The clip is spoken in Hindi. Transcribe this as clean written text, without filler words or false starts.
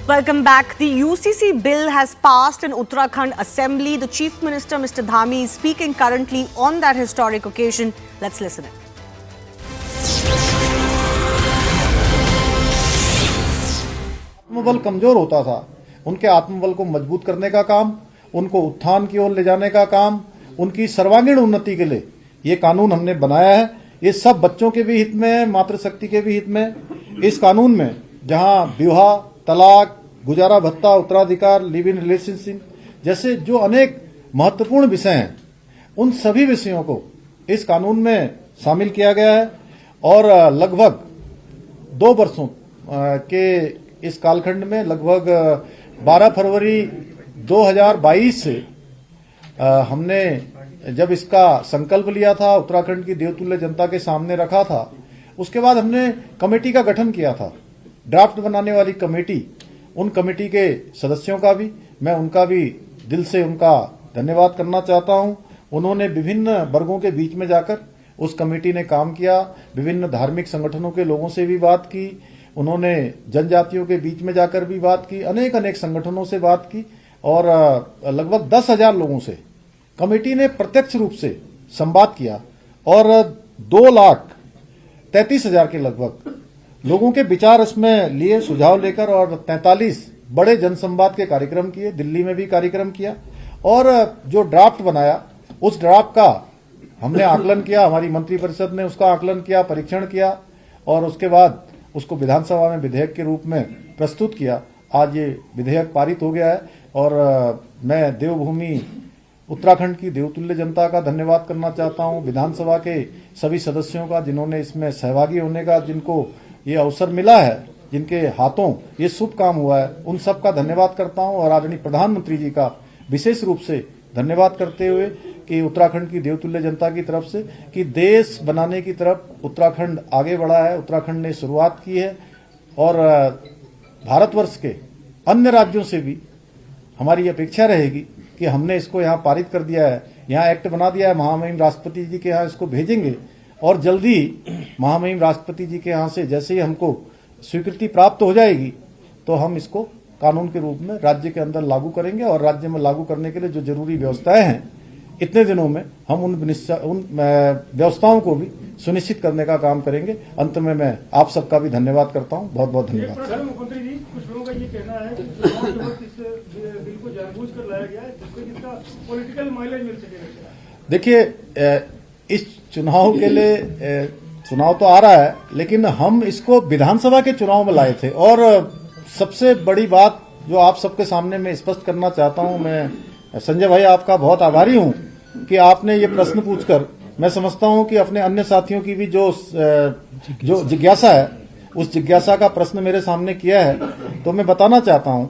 Welcome back. The UCC bill has passed in Uttarakhand Assembly. The Chief Minister, Mr. Dhami, is speaking currently on that historic occasion. Let's listen in. आत्मबल कमजोर होता था, उनके आत्मबल को मजबूत करने का काम, उनको उत्थान की ओर ले जाने का काम, उनकी सर्वांगीण उन्नति के लिए ये कानून हमने बनाया है। ये सब बच्चों के भी हित में है, मातृशक्ति के भी हित में। इस कानून में जहां विवाह, तलाक, गुजारा भत्ता, उत्तराधिकार, लिव इन रिलेशनशिप जैसे जो अनेक महत्वपूर्ण विषय हैं, उन सभी विषयों को इस कानून में शामिल किया गया है और लगभग 2 वर्षों के इस कालखंड में लगभग 12 फरवरी 2022 से हमने जब इसका संकल्प लिया था, उत्तराखंड की देवतुल्य जनता के सामने रखा था, उसके बाद हमने कमेटी का गठन किया था, ड्राफ्ट बनाने वाली कमेटी। उन कमेटी के सदस्यों का भी मैं उनका भी दिल से उनका धन्यवाद करना चाहता हूं। उन्होंने विभिन्न वर्गों के बीच में जाकर उस कमेटी ने काम किया, विभिन्न धार्मिक संगठनों के लोगों से भी बात की, उन्होंने जनजातियों के बीच में जाकर भी बात की, अनेक संगठनों से बात की और लगभग 10,000 लोगों से कमेटी ने प्रत्यक्ष रूप से संवाद किया और 2,33,000 के लगभग लोगों के विचार इसमें लिए, सुझाव लेकर और 43 बड़े जनसंवाद के कार्यक्रम किए, दिल्ली में भी कार्यक्रम किया और जो ड्राफ्ट बनाया उस ड्राफ्ट का हमने आकलन किया, हमारी मंत्रिपरिषद ने उसका आकलन किया, परीक्षण किया और उसके बाद उसको विधानसभा में विधेयक के रूप में प्रस्तुत किया। आज ये विधेयक पारित हो गया है और मैं देवभूमि उत्तराखंड की देवतुल्य जनता का धन्यवाद करना चाहता हूं, विधानसभा के सभी सदस्यों का जिन्होंने इसमें सहभागी होने का, जिनको ये अवसर मिला है, जिनके हाथों ये शुभ काम हुआ है, उन सब का धन्यवाद करता हूं और आदरणीय प्रधानमंत्री जी का विशेष रूप से धन्यवाद करते हुए कि उत्तराखंड की देवतुल्य जनता की तरफ से कि देश बनाने की तरफ उत्तराखंड आगे बढ़ा है, उत्तराखंड ने शुरुआत की है और भारतवर्ष के अन्य राज्यों से भी हमारी अपेक्षा रहेगी कि हमने इसको यहाँ पारित कर दिया है, यहाँ एक्ट बना दिया है, महामहिम राष्ट्रपति जी के यहाँ इसको भेजेंगे और जल्दी महामहिम राष्ट्रपति जी के यहाँ से जैसे ही हमको स्वीकृति प्राप्त हो जाएगी तो हम इसको कानून के रूप में राज्य के अंदर लागू करेंगे और राज्य में लागू करने के लिए जो जरूरी व्यवस्थाएं हैं, इतने दिनों में हम उन व्यवस्थाओं को भी सुनिश्चित करने का काम करेंगे। अंत में मैं आप सबका भी धन्यवाद करता हूं। बहुत बहुत धन्यवाद। प्रधानमंत्री जी, कुछ लोगों का ये कहना है कि चुनाव के वक्त इस बिल को जानबूझकर लाया गया है जिससे इसका पॉलिटिकल माइलेज मिल सकेगा। देखिए, इस चुनाव के लिए चुनाव तो आ रहा है, लेकिन हम इसको विधानसभा के चुनाव में लाए थे और सबसे बड़ी बात जो आप सबके सामने मैं स्पष्ट करना चाहता हूं, मैं संजय भाई आपका बहुत आभारी हूं कि आपने ये प्रश्न पूछकर, मैं समझता हूं कि अपने अन्य साथियों की भी जो जिज्ञासा है, उस जिज्ञासा का प्रश्न मेरे सामने किया है, तो मैं बताना चाहता हूं